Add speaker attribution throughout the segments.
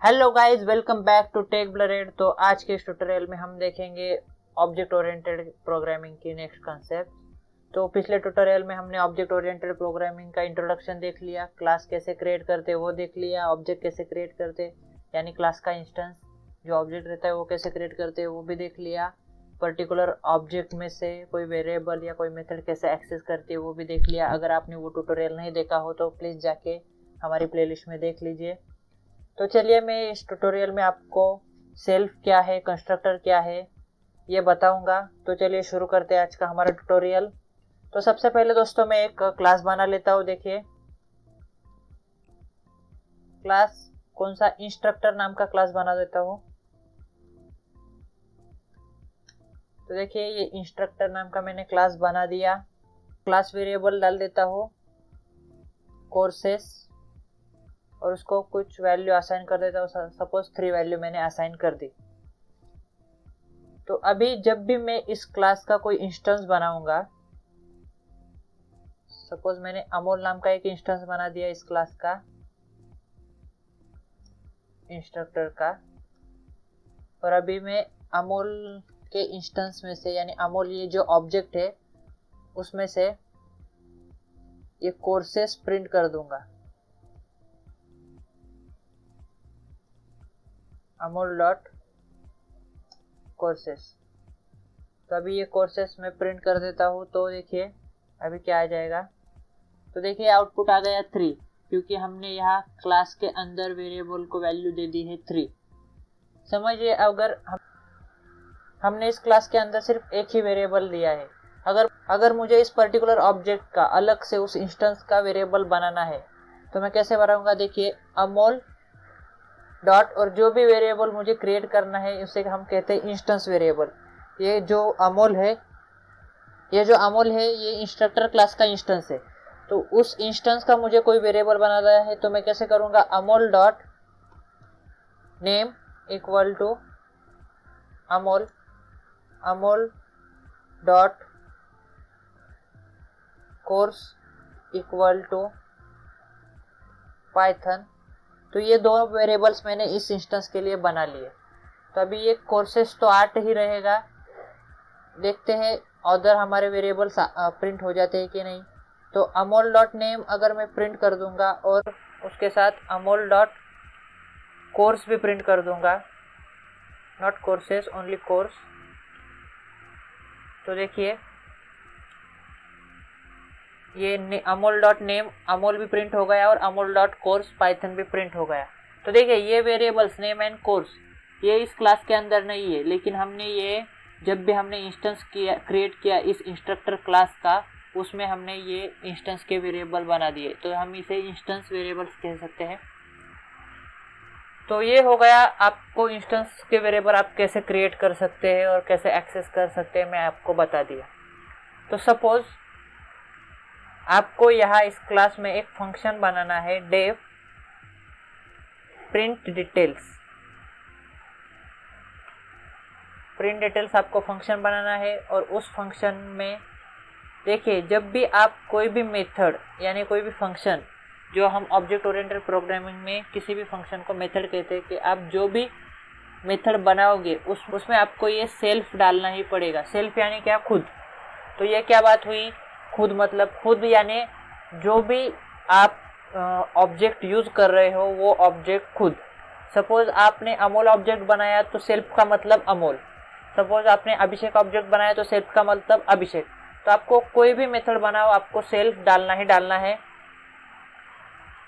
Speaker 1: Hello guys, welcome back to tech blurred. तो आज के इस ट्यूटोरियल में हम देखेंगे ऑब्जेक्ट ओरिएंटेड प्रोग्रामिंग की नेक्स्ट कंसेप्ट। तो पिछले ट्यूटोरियल में हमने ऑब्जेक्ट ओरिएंटेड प्रोग्रामिंग का इंट्रोडक्शन देख लिया, क्लास कैसे क्रिएट करते वो देख लिया, ऑब्जेक्ट कैसे क्रिएट करते यानी क्लास का इंस्टेंस जो ऑब्जेक्ट रहता है वो कैसे क्रिएट करते वो भी देख लिया, पर्टिकुलर ऑब्जेक्ट में से कोई वेरिएबल या कोई मेथड कैसे एक्सेस करती है वो भी देख लिया। अगर आपने वो ट्यूटोरियल नहीं देखा हो तो प्लीज़ जाके हमारी प्लेलिस्ट में देख लीजिए। तो चलिए मैं इस ट्यूटोरियल में आपको सेल्फ क्या है, कंस्ट्रक्टर क्या है ये बताऊंगा। तो चलिए शुरू करते हैं आज का हमारा ट्यूटोरियल। तो सबसे पहले दोस्तों मैं एक क्लास बना लेता हूँ। देखिए क्लास कौन सा, इंस्ट्रक्टर नाम का क्लास बना देता हूँ। तो देखिए ये इंस्ट्रक्टर नाम का मैंने क्लास बना दिया। क्लास वेरिएबल डाल देता हूँ कोर्सेस और उसको कुछ वैल्यू असाइन कर देता हूँ। सपोज 3 वैल्यू मैंने असाइन कर दी। तो अभी जब भी मैं इस क्लास का कोई इंस्टेंस बनाऊंगा, सपोज मैंने अमोल नाम का एक इंस्टेंस बना दिया इस क्लास का, इंस्ट्रक्टर का, और अभी मैं अमोल के इंस्टेंस में से यानी अमोल ये जो ऑब्जेक्ट है उसमें से ये कोर्सेस प्रिंट कर दूंगा, अमोल डॉट कोर्सेस। तो अभी ये कोर्सेस में प्रिंट कर देता हूँ। तो देखिए अभी क्या आ जाएगा। तो देखिए आउटपुट आ गया 3, क्योंकि हमने यहाँ क्लास के अंदर वेरिएबल को वैल्यू दे दी है 3। समझिए अगर हमने इस क्लास के अंदर सिर्फ एक ही वेरिएबल दिया है, अगर मुझे इस पर्टिकुलर ऑब्जेक्ट का अलग से उस इंस्टेंस का वेरिएबल बनाना है तो मैं कैसे बनाऊंगा। देखिए अमोल डॉट और जो भी वेरिएबल मुझे क्रिएट करना है उसे हम कहते हैं इंस्टेंस वेरिएबल। ये जो अमोल है ये इंस्ट्रक्टर क्लास का इंस्टेंस है। तो उस इंस्टेंस का मुझे कोई वेरिएबल बनाना है तो मैं कैसे करूंगा, Amol dot name equal to Amol dot course equal to Python. तो ये दो वेरिएबल्स मैंने इस इंस्टेंस के लिए बना लिए। तो अभी ये कोर्सेस तो 8 ही रहेगा। देखते हैं अदर हमारे वेरिएबल्स प्रिंट हो जाते हैं कि नहीं। तो अमोल डॉट नेम अगर मैं प्रिंट कर दूंगा और उसके साथ अमोल डॉट कोर्स भी प्रिंट कर दूंगा, नॉट कोर्सेस ओनली कोर्स। तो देखिए ये अमोल डॉट नेम अमोल भी प्रिंट हो गया और अमोल डॉट कोर्स पाइथन भी प्रिंट हो गया। तो देखिए ये वेरिएबल्स नेम एंड कोर्स ये इस क्लास के अंदर नहीं है, लेकिन हमने ये जब भी हमने इंस्टेंस क्रिएट किया इस इंस्ट्रक्टर क्लास का, उसमें हमने ये इंस्टेंस के वेरिएबल बना दिए। तो हम इसे इंस्टेंस वेरिएबल्स कह सकते हैं। तो ये हो गया, आपको इंस्टेंस के वेरिएबल आप कैसे क्रिएट कर सकते हैं और कैसे एक्सेस कर सकते हैं मैं आपको बता दिया। तो सपोज आपको यहाँ इस क्लास में एक फंक्शन बनाना है, डेव प्रिंट डिटेल्स आपको फंक्शन बनाना है। और उस फंक्शन में देखिए जब भी आप कोई भी मेथड यानी कोई भी फंक्शन, जो हम ऑब्जेक्ट ओरिएंटेड प्रोग्रामिंग में किसी भी फंक्शन को मेथड कहते हैं, कि आप जो भी मेथड बनाओगे उसमें आपको ये सेल्फ डालना ही पड़ेगा। सेल्फ यानी क्या, खुद। तो ये क्या बात हुई, खुद मतलब खुद यानी जो भी आप ऑब्जेक्ट यूज कर रहे हो वो ऑब्जेक्ट खुद। सपोज आपने अमोल ऑब्जेक्ट बनाया तो सेल्फ का मतलब अमोल। सपोज आपने अभिषेक ऑब्जेक्ट बनाया तो सेल्फ का मतलब अभिषेक। तो आपको कोई भी मेथड बनाओ आपको सेल्फ डालना ही डालना है।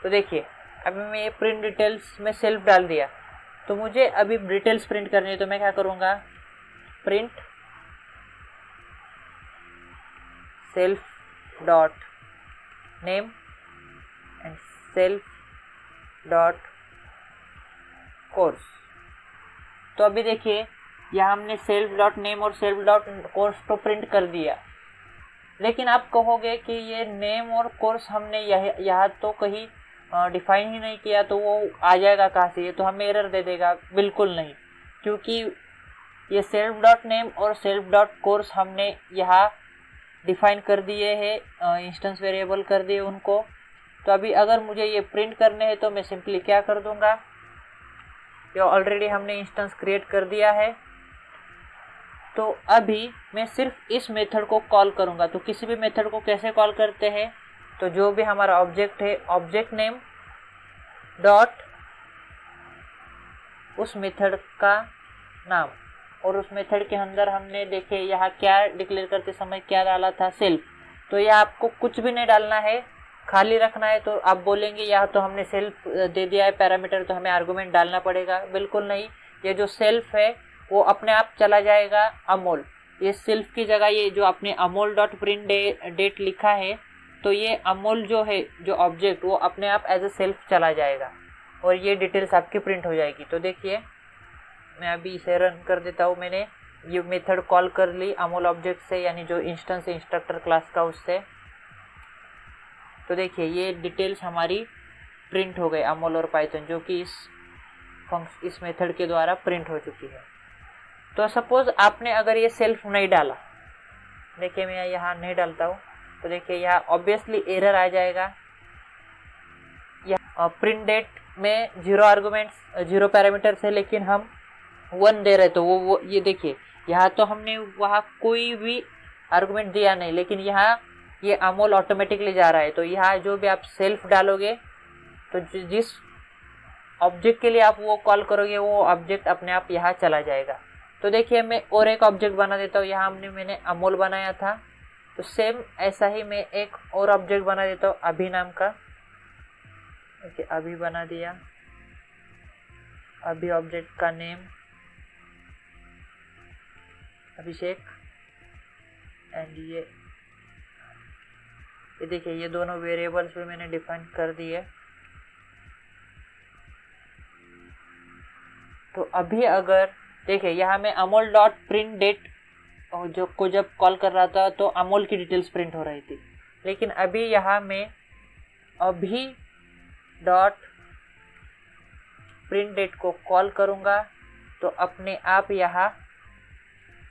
Speaker 1: तो देखिए अभी मैं ये प्रिंट डिटेल्स में सेल्फ डाल दिया। तो मुझे अभी डिटेल्स प्रिंट करनी है तो मैं क्या करूँगा, print self dot name and self dot course. तो अभी देखिए यहाँ हमने सेल्फ डॉट नेम और सेल्फ डॉट कोर्स तो प्रिंट कर दिया, लेकिन आप कहोगे कि ये नेम और कोर्स हमने यहाँ तो कहीं डिफाइन ही नहीं किया, तो वो आ जाएगा कहाँ से, ये तो हमें एरर दे देगा। बिल्कुल नहीं, क्योंकि ये सेल्फ डॉट नेम और सेल्फ डॉट कोर्स हमने यहाँ डिफाइन कर दिए हैं, इंस्टेंस वेरिएबल कर दिए उनको। तो अभी अगर मुझे ये प्रिंट करने हैं तो मैं सिंपली क्या कर दूंगा, ये ऑलरेडी हमने इंस्टेंस क्रिएट कर दिया है। तो अभी मैं सिर्फ इस मेथड को कॉल करूँगा। तो किसी भी मेथड को कैसे कॉल करते हैं, तो जो भी हमारा ऑब्जेक्ट है, ऑब्जेक्ट नेम डॉट उस मेथड का नाम, और उस मेथड के अंदर हमने देखे यहाँ क्या डिक्लेयर करते समय क्या डाला था, सेल्फ। तो यह आपको कुछ भी नहीं डालना है, खाली रखना है। तो आप बोलेंगे यहाँ तो हमने सेल्फ दे दिया है पैरामीटर, तो हमें आर्गुमेंट डालना पड़ेगा। बिल्कुल नहीं, ये जो सेल्फ है वो अपने आप चला जाएगा अमोल। ये सेल्फ की जगह ये जो आपने अमोल डॉट प्रिंट डेट लिखा है, तो ये अमोल जो है जो ऑब्जेक्ट, वो अपने आप एज ए सेल्फ चला जाएगा और ये डिटेल्स आपकी प्रिंट हो जाएगी। तो देखिए मैं अभी इसे रन कर देता हूँ। मैंने ये मेथड कॉल कर ली अमोल ऑब्जेक्ट से, यानी जो इंस्टेंस है इंस्ट्रक्टर क्लास का उससे। तो देखिए ये डिटेल्स हमारी प्रिंट हो गए अमोल और पाइथन, जो कि इस मेथड के द्वारा प्रिंट हो चुकी है। तो सपोज आपने अगर ये सेल्फ नहीं डाला, देखिए मैं यहाँ नहीं डालता हूँ, तो देखिए यहाँ ऑब्वियसली एरर आ जाएगा। यहाँ प्रिंट डेट में 0 आर्गुमेंट्स 0 पैरामीटर्स है, लेकिन हम 1 दे रहे, तो वो ये देखिए यहाँ तो हमने वहाँ कोई भी आर्गुमेंट दिया नहीं, लेकिन यहाँ ये अमोल ऑटोमेटिकली जा रहा है। तो यहाँ जो भी आप सेल्फ डालोगे, तो जिस ऑब्जेक्ट के लिए आप वो कॉल करोगे, वो ऑब्जेक्ट अपने आप यहाँ चला जाएगा। तो देखिए मैं और एक ऑब्जेक्ट बना देता हूँ। यहाँ मैंने अमोल बनाया था, तो सेम ऐसा ही मैं एक और ऑब्जेक्ट बना देता हूँ अभी नाम का। ओके, अभी बना दिया। अभी ऑब्जेक्ट का नेम अभिषेक, एंड ये देखिए ये दोनों वेरिएबल्स भी मैंने डिफाइन कर दिए। तो अभी अगर देखिए यहाँ मैं अमोल डॉट प्रिंट डेट जब कॉल कर रहा था, तो अमोल की डिटेल्स प्रिंट हो रही थी, लेकिन अभी यहाँ मैं अभी डॉट प्रिंट डेट को कॉल करूँगा, तो अपने आप यहाँ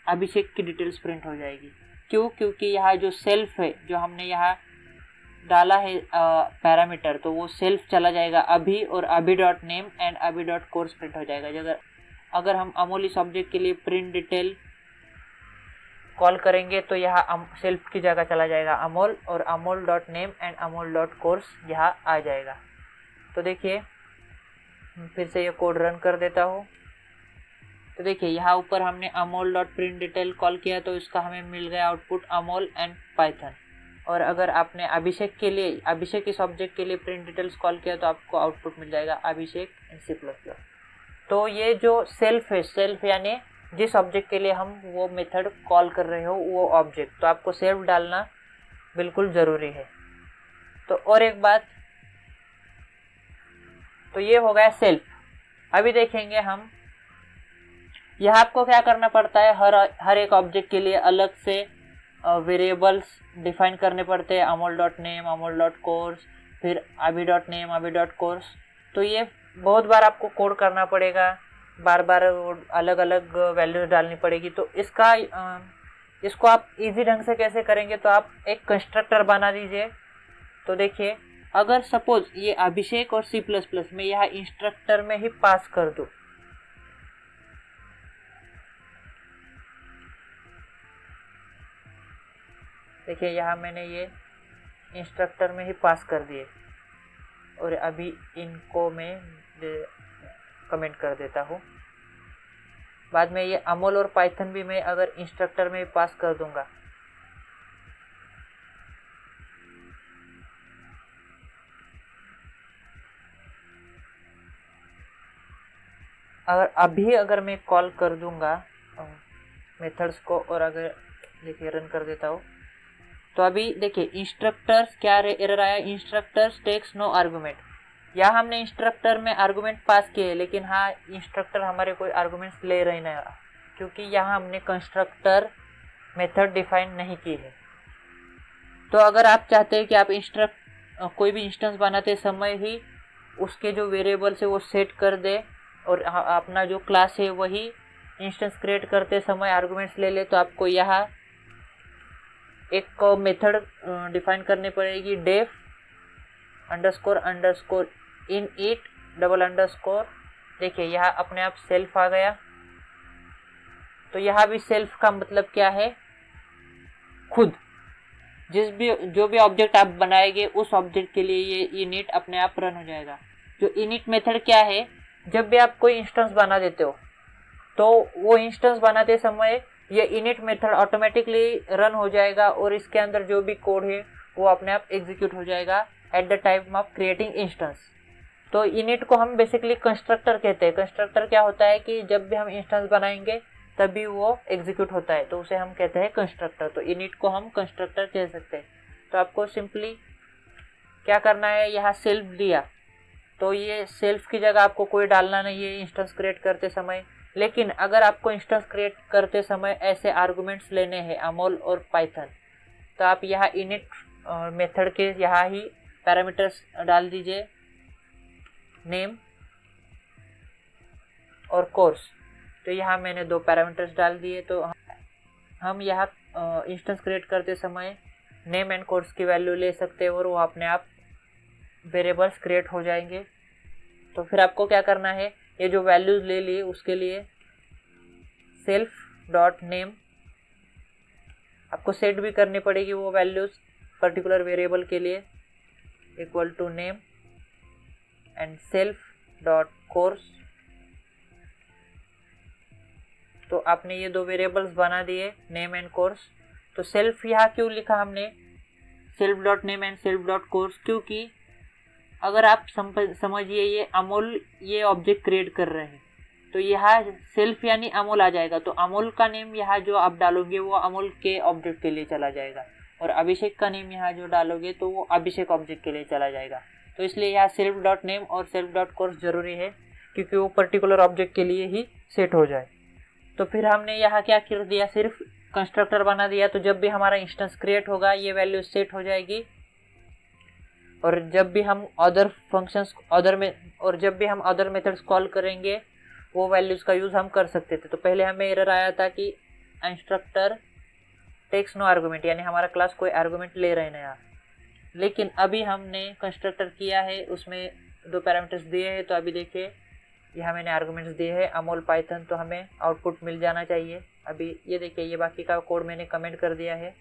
Speaker 1: अभिषेक की डिटेल्स प्रिंट हो जाएगी। क्यों? क्योंकि यहाँ जो सेल्फ है, जो हमने यहाँ डाला है पैरामीटर, तो वो सेल्फ चला जाएगा अभी, और अभी डॉट नेम एंड अभी डॉट कोर्स प्रिंट हो जाएगा। अगर हम अमोल इस ऑब्जेक्ट के लिए प्रिंट डिटेल कॉल करेंगे, तो यहाँ सेल्फ की जगह चला जाएगा अमोल, और Amol dot name and Amol dot course यहाँ आ जाएगा। तो देखिए फिर से ये कोड रन कर देता हूँ। तो देखिए यहाँ ऊपर हमने Amol dot print detail call किया, तो इसका हमें मिल गया आउटपुट अमोल एंड पाइथन। और अगर आपने अभिषेक इस ऑब्जेक्ट के लिए प्रिंट डिटेल्स कॉल किया, तो आपको आउटपुट मिल जाएगा अभिषेक इन C++। तो ये जो सेल्फ है, सेल्फ यानी जिस ऑब्जेक्ट के लिए हम वो मेथड कॉल कर रहे हो वो ऑब्जेक्ट, तो आपको सेल्फ डालना बिल्कुल ज़रूरी है। तो और एक बात, तो ये हो गया सेल्फ। अभी देखेंगे हम यहाँ आपको क्या करना पड़ता है, हर एक ऑब्जेक्ट के लिए अलग से वेरिएबल्स डिफाइन करने पड़ते हैं। Amol dot name, Amol dot course, फिर अभी डॉट नेम, अभी डॉट कोर्स। तो ये बहुत बार आपको कोड करना पड़ेगा, बार बार अलग अलग वैल्यूज डालनी पड़ेगी। तो इसको आप इजी ढंग से कैसे करेंगे, तो आप एक कंस्ट्रक्टर बना दीजिए। तो देखिए अगर सपोज ये अभिषेक और C++ में यहाँ इंस्ट्रक्टर में ही पास कर दूँ, देखिए यहाँ मैंने ये इंस्ट्रक्टर में ही पास कर दिए, और अभी इनको मैं कमेंट कर देता हूँ। बाद में ये अमोल और पाइथन भी मैं अगर इंस्ट्रक्टर में ही पास कर दूंगा, अगर मैं कॉल कर दूंगा मेथड्स को, और अगर देखिए रन कर देता हूँ, तो अभी देखिए इंस्ट्रक्टर्स क्या एरर आया, इंस्ट्रक्टर्स टेक्स नो आर्गुमेंट। यहाँ हमने इंस्ट्रक्टर में आर्गुमेंट पास किए, लेकिन हाँ इंस्ट्रक्टर हमारे कोई आर्गुमेंट्स ले रही नहीं, क्योंकि यहाँ हमने कंस्ट्रक्टर मेथड डिफाइन नहीं की है। तो अगर आप चाहते हैं कि आप कोई भी इंस्टेंस बनाते समय ही उसके जो वेरिएबल्स है वो सेट कर दे, और अपना जो क्लास है वही इंस्टेंस क्रिएट करते समय आर्गुमेंट्स ले ले, तो आपको यहाँ एक मेथड डिफाइन करनी पड़ेगी, def underscore init double underscore देखिए यहाँ अपने आप सेल्फ आ गया। तो यहाँ भी सेल्फ का मतलब क्या है, खुद। जो भी ऑब्जेक्ट आप बनाएंगे उस ऑब्जेक्ट के लिए ये इनिट अपने आप रन हो जाएगा। जो इनिट मेथड क्या है, जब भी आप कोई इंस्टेंस बना देते हो तो वो इंस्टेंस बनाते समय ये इनिट मेथड ऑटोमेटिकली रन हो जाएगा और इसके अंदर जो भी कोड है वो अपने आप एग्जीक्यूट हो जाएगा at the time of creating instance. तो इनिट को हम बेसिकली कंस्ट्रक्टर कहते हैं। कंस्ट्रक्टर क्या होता है कि जब भी हम इंस्टेंस बनाएंगे तभी वो एग्जीक्यूट होता है, तो उसे हम कहते हैं कंस्ट्रक्टर। तो इनिट को हम कंस्ट्रक्टर कह सकते हैं। तो आपको सिंपली क्या करना है, यहाँ सेल्फ दिया तो ये सेल्फ की जगह आपको कोई डालना नहीं है इंस्टेंस क्रिएट करते समय। लेकिन अगर आपको इंस्टेंस क्रिएट करते समय ऐसे आर्गुमेंट्स लेने हैं अमोल और पाइथन, तो आप यहाँ इनिट मेथड के यहाँ ही पैरामीटर्स डाल दीजिए, नेम और कोर्स। तो यहाँ मैंने 2 पैरामीटर्स डाल दिए। तो हम यहाँ इंस्टेंस क्रिएट करते समय नेम एंड कोर्स की वैल्यू ले सकते हैं और वो अपने आप वेरिएबल्स क्रिएट हो जाएंगे। तो फिर आपको क्या करना है, ये जो वैल्यूज ले लिए उसके लिए सेल्फ डॉट नेम आपको सेट भी करनी पड़ेगी वो वैल्यूज पर्टिकुलर वेरिएबल के लिए, equal to name and self dot course. तो आपने ये 2 वेरिएबल्स बना दिए, नेम एंड कोर्स। तो सेल्फ यहाँ क्यों लिखा हमने, self dot name and self dot course, क्योंकि अगर आप समझिए ये अमोल ये ऑब्जेक्ट क्रिएट कर रहे हैं तो यहाँ सेल्फ यानी अमोल आ जाएगा। तो अमोल का नेम यहाँ जो आप डालोगे वो अमोल के ऑब्जेक्ट के लिए चला जाएगा और अभिषेक का नेम यहाँ जो डालोगे तो वो अभिषेक ऑब्जेक्ट के लिए चला जाएगा। तो इसलिए यहाँ सेल्फ डॉट नेम और सेल्फ डॉट कोर्स जरूरी है क्योंकि वो पर्टिकुलर ऑब्जेक्ट के लिए ही सेट हो जाए। तो फिर हमने यहाँ क्या कर दिया, सिर्फ कंस्ट्रक्टर बना दिया। तो जब भी हमारा इंस्टेंस क्रिएट होगा ये वैल्यू सेट हो जाएगी और जब भी हम अदर फंक्शंस जब भी हम अदर मेथड्स कॉल करेंगे वो वैल्यूज का यूज हम कर सकते थे। तो पहले हमें एरर आया था कि इंस्ट्रक्टर टेक्स नो आर्गुमेंट, यानी हमारा क्लास कोई आर्गुमेंट ले रहे नया। लेकिन अभी हमने कंस्ट्रक्टर किया है, उसमें 2 पैरामीटर्स दिए हैं। तो अभी देखिए यहाँ मैंने आर्गुमेंट्स दिए हैं अमोल पाइथन, तो हमें आउटपुट मिल जाना चाहिए। अभी ये देखिए ये बाकी का कोड मैंने कमेंट कर दिया है।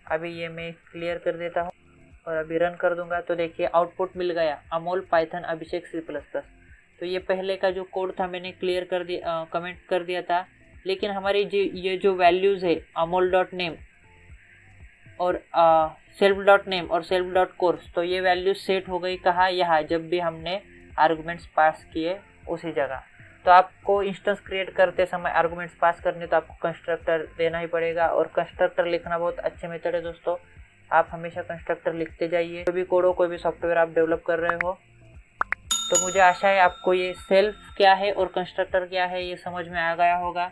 Speaker 1: अभी ये मैं क्लियर कर देता हूँ और अभी रन कर दूंगा तो देखिए आउटपुट मिल गया अमोल पाइथन अभिषेक C++। तो ये पहले का जो कोड था मैंने क्लियर कर दिया, कमेंट कर दिया था। लेकिन हमारी ये जो वैल्यूज़ है अमोल डॉट नेम और सेल्फ डॉट नेम और सेल्फ डॉट कोर्स, तो ये वैल्यू सेट हो गई कहाँ, यहाँ जब भी हमने आर्गुमेंट्स पास किए उसी जगह। तो आपको इंस्टेंस क्रिएट करते समय आर्गुमेंट्स पास करने तो आपको कंस्ट्रक्टर देना ही पड़ेगा और कंस्ट्रक्टर लिखना बहुत अच्छे मेथड है दोस्तों। आप हमेशा कंस्ट्रक्टर लिखते जाइए, कोई भी कोड हो, कोई भी सॉफ्टवेयर आप डेवलप कर रहे हो। तो मुझे आशा है आपको ये सेल्फ क्या है और कंस्ट्रक्टर क्या है ये समझ में आ गया होगा।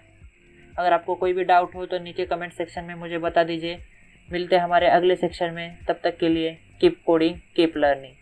Speaker 1: अगर आपको कोई भी डाउट हो तो नीचे कमेंट सेक्शन में मुझे बता दीजिए। मिलते हैं हमारे अगले सेक्शन में, तब तक के लिए कीप कोडिंग कीप लर्निंग।